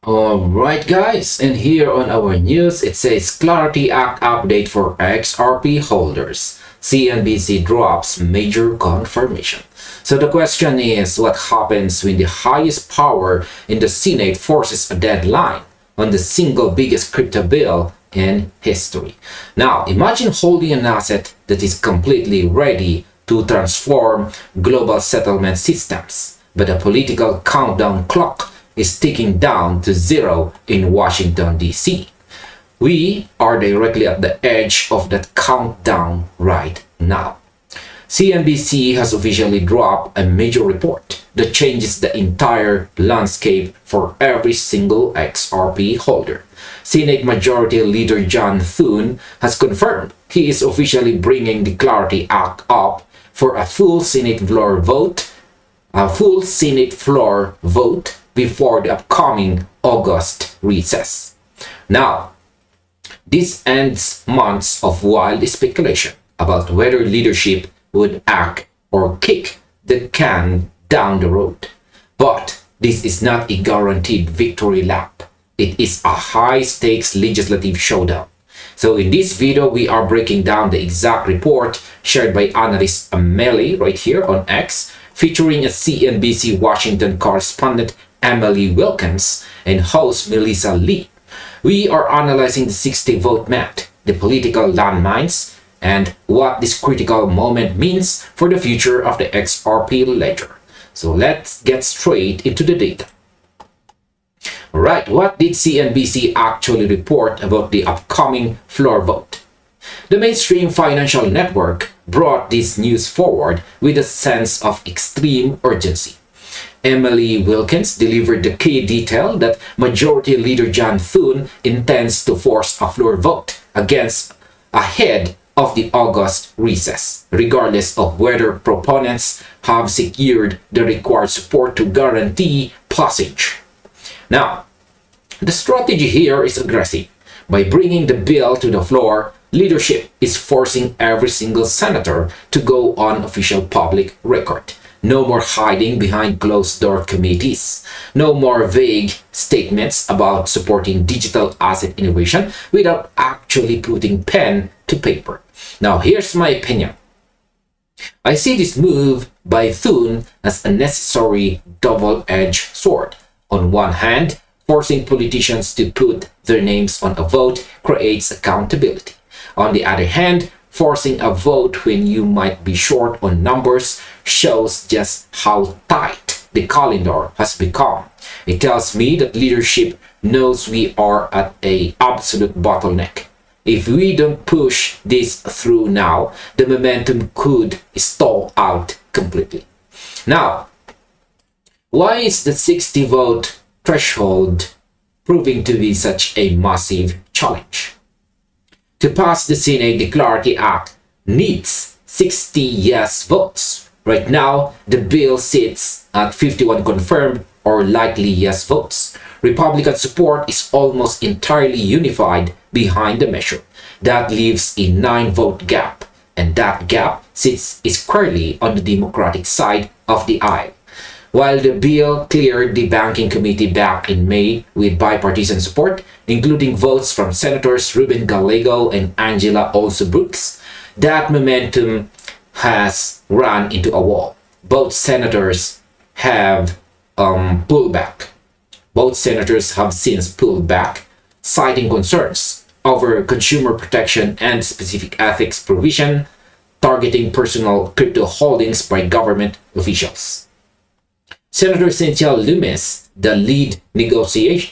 Alright guys, and here on our news it says Clarity Act update for XRP holders. CNBC drops major confirmation. So the question is, what happens when the highest power in the Senate forces a deadline on the single biggest crypto bill in history? Now imagine holding an asset that is completely ready to transform global settlement systems, but a political countdown clock is ticking down to zero in Washington, D.C. We are directly at the edge of that countdown right now. CNBC has officially dropped a major report that changes the entire landscape for every single XRP holder. Senate Majority Leader John Thune has confirmed he is officially bringing the Clarity Act up for a full Senate floor vote before the upcoming August recess. Now, this ends months of wild speculation about whether leadership would act or kick the can down the road. But this is not a guaranteed victory lap. It is a high-stakes legislative showdown. So in this video, we are breaking down the exact report shared by analyst Amelie right here on X, featuring a CNBC Washington correspondent Amelie Wilkins and host Melissa Lee. We are analyzing the 60-vote math, the political landmines, and what this critical moment means for the future of the XRP ledger. So let's get straight into the data. Alright, what did CNBC actually report about the upcoming floor vote? The mainstream financial network brought this news forward with a sense of extreme urgency. Amelie Wilkins delivered the key detail that Majority Leader John Thune intends to force a floor vote ahead of the August recess, regardless of whether proponents have secured the required support to guarantee passage. Now, the strategy here is aggressive. By bringing the bill to the floor, leadership is forcing every single senator to go on official public record. No more hiding behind closed-door committees. No more vague statements about supporting digital asset innovation without actually putting pen to paper. Now, here's my opinion. I see this move by Thune as a necessary double-edged sword. On one hand, forcing politicians to put their names on a vote creates accountability. On the other hand, forcing a vote when you might be short on numbers shows just how tight the calendar has become. It tells me that leadership knows we are at an absolute bottleneck. If we don't push this through now, the momentum could stall out completely. Now, why is the 60-vote threshold proving to be such a massive challenge? To pass the Senate, the Clarity Act needs 60 yes votes. Right now, the bill sits at 51 confirmed or likely yes votes. Republican support is almost entirely unified behind the measure. That leaves a 9-vote gap, and that gap sits squarely on the Democratic side of the aisle. While the bill cleared the Banking Committee back in May with bipartisan support, including votes from Senators Ruben Gallego and Angela Olson-Brooks, that momentum has run into a wall. Both senators have pulled back. Both senators have since pulled back, citing concerns over consumer protection and specific ethics provision targeting personal crypto holdings by government officials. Senator Cynthia Lummis, the lead negotiator,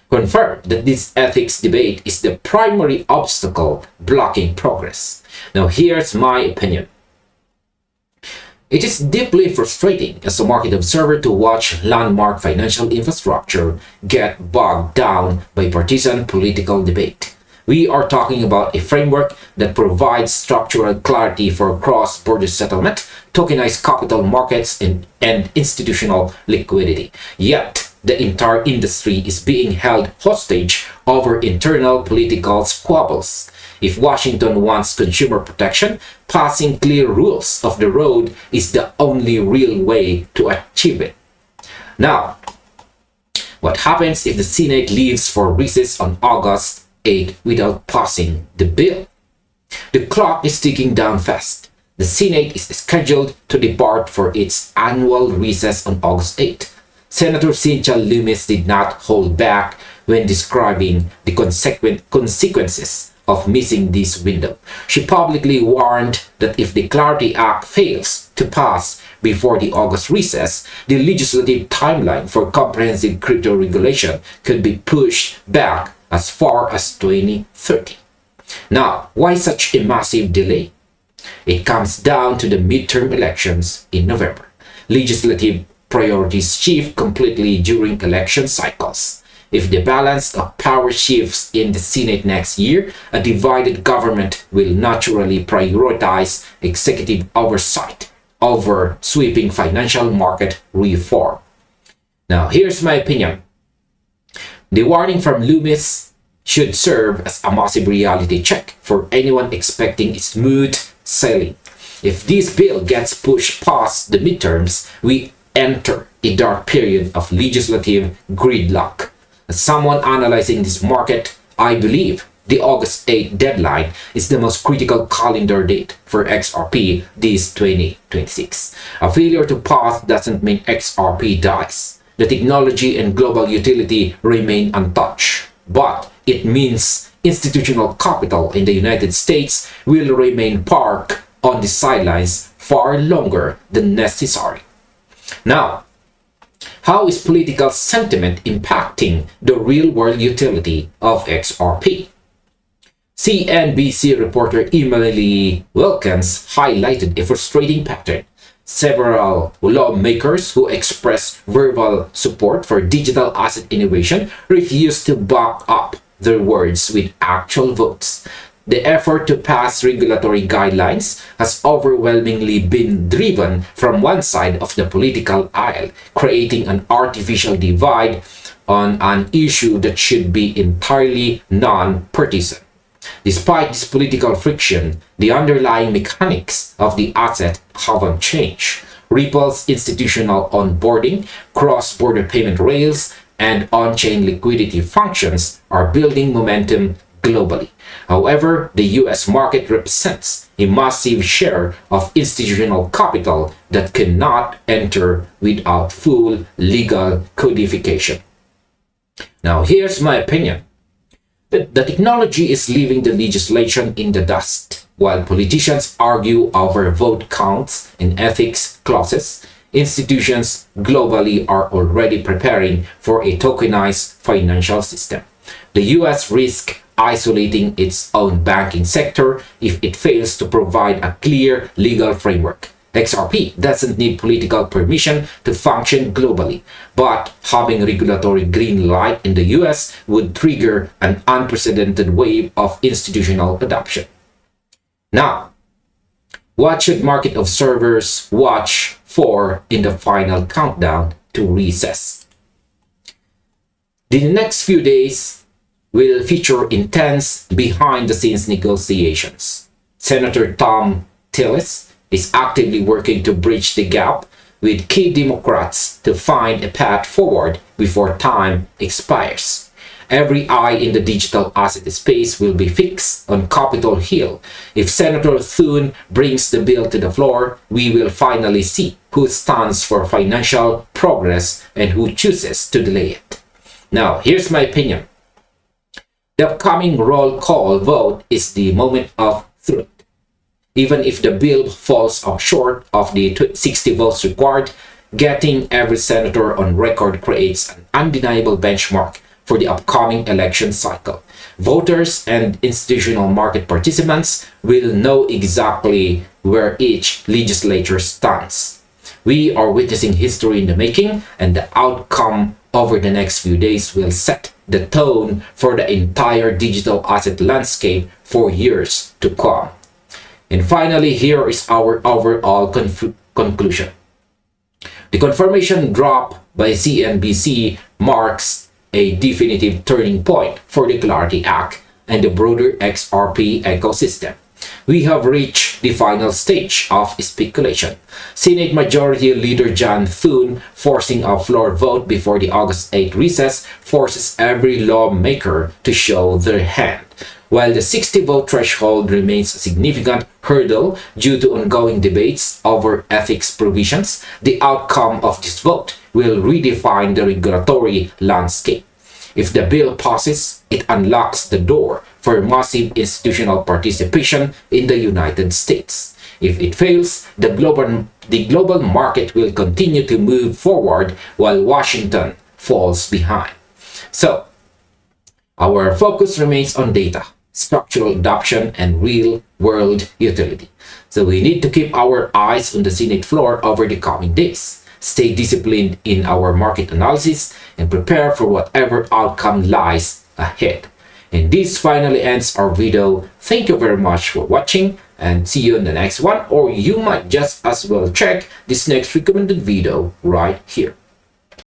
confirmed that this ethics debate is the primary obstacle blocking progress. Now, here's my opinion. It is deeply frustrating as a market observer to watch landmark financial infrastructure get bogged down by partisan political debate. We are talking about a framework that provides structural clarity for cross-border settlement, tokenized capital markets, and institutional liquidity. Yet, the entire industry is being held hostage over internal political squabbles. If Washington wants consumer protection, passing clear rules of the road is the only real way to achieve it. Now, What happens if the Senate leaves for recess on August 8 without passing the bill? The clock is ticking down fast. The Senate is scheduled to depart for its annual recess on August 8. Senator Cynthia Lummis did not hold back when describing the consequences of missing this window. She publicly warned that if the Clarity Act fails to pass before the August recess, the legislative timeline for comprehensive crypto regulation could be pushed back as far as 2030. Now, why such a massive delay? It comes down to the midterm elections in November. Legislative priorities shift completely during election cycles. If the balance of power shifts in the Senate next year, a divided government will naturally prioritize executive oversight over sweeping financial market reform. Now, here's my opinion. The warning from Lummis should serve as a massive reality check for anyone expecting smooth sailing. If this bill gets pushed past the midterms, we enter a dark period of legislative gridlock. As someone analyzing this market, I believe the August 8 deadline is the most critical calendar date for XRP this 2026. A failure to pass doesn't mean XRP dies. The technology and global utility remain untouched, but it means institutional capital in the United States will remain parked on the sidelines far longer than necessary. Now, how is political sentiment impacting the real-world utility of XRP? CNBC reporter Amelie Wilkins highlighted a frustrating pattern. Several lawmakers who expressed verbal support for digital asset innovation refused to back up their words with actual votes. The effort to pass regulatory guidelines has overwhelmingly been driven from one side of the political aisle, creating an artificial divide on an issue that should be entirely non-partisan. Despite this political friction, the underlying mechanics of the asset haven't changed. Ripple's institutional onboarding, cross-border payment rails, and on-chain liquidity functions are building momentum globally. However, the US market represents a massive share of institutional capital that cannot enter without full legal codification. Now, here's my opinion. The technology is leaving the legislation in the dust. While politicians argue over vote counts and ethics clauses, institutions globally are already preparing for a tokenized financial system. The US risks isolating its own banking sector if it fails to provide a clear legal framework. XRP doesn't need political permission to function globally, but having regulatory green light in the US would trigger an unprecedented wave of institutional adoption. Now, what should market observers watch for in the final countdown to recess? The next few days will feature intense behind-the-scenes negotiations. Senator Tom Tillis is actively working to bridge the gap with key Democrats to find a path forward before time expires. Every eye in the digital asset space will be fixed on Capitol Hill. If Senator Thune brings the bill to the floor, we will finally see who stands for financial progress and who chooses to delay it. Now, here's my opinion. The upcoming roll call vote is the moment of truth. Even if the bill falls short of the 60 votes required, getting every senator on record creates an undeniable benchmark for the upcoming election cycle. Voters and institutional market participants will know exactly where each legislature stands. We are witnessing history in the making, and the outcome over the next few days will set the tone for the entire digital asset landscape for years to come. And finally, here is our overall conclusion. The confirmation drop by CNBC marks a definitive turning point for the Clarity Act and the broader XRP ecosystem. We have reached the final stage of speculation. Senate Majority Leader John Thune forcing a floor vote before the August 8 recess forces every lawmaker to show their hand. While the 60-vote threshold remains a significant hurdle due to ongoing debates over ethics provisions, the outcome of this vote will redefine the regulatory landscape. If the bill passes, it unlocks the door for massive institutional participation in the United States. If it fails, the global market will continue to move forward while Washington falls behind. So, our focus remains on data, structural adoption, and real-world utility. So we need to keep our eyes on the Senate floor over the coming days. Stay disciplined in our market analysis and prepare for whatever outcome lies ahead. And this finally ends our video. Thank you very much for watching and see you in the next one, or you might just as well check this next recommended video right here.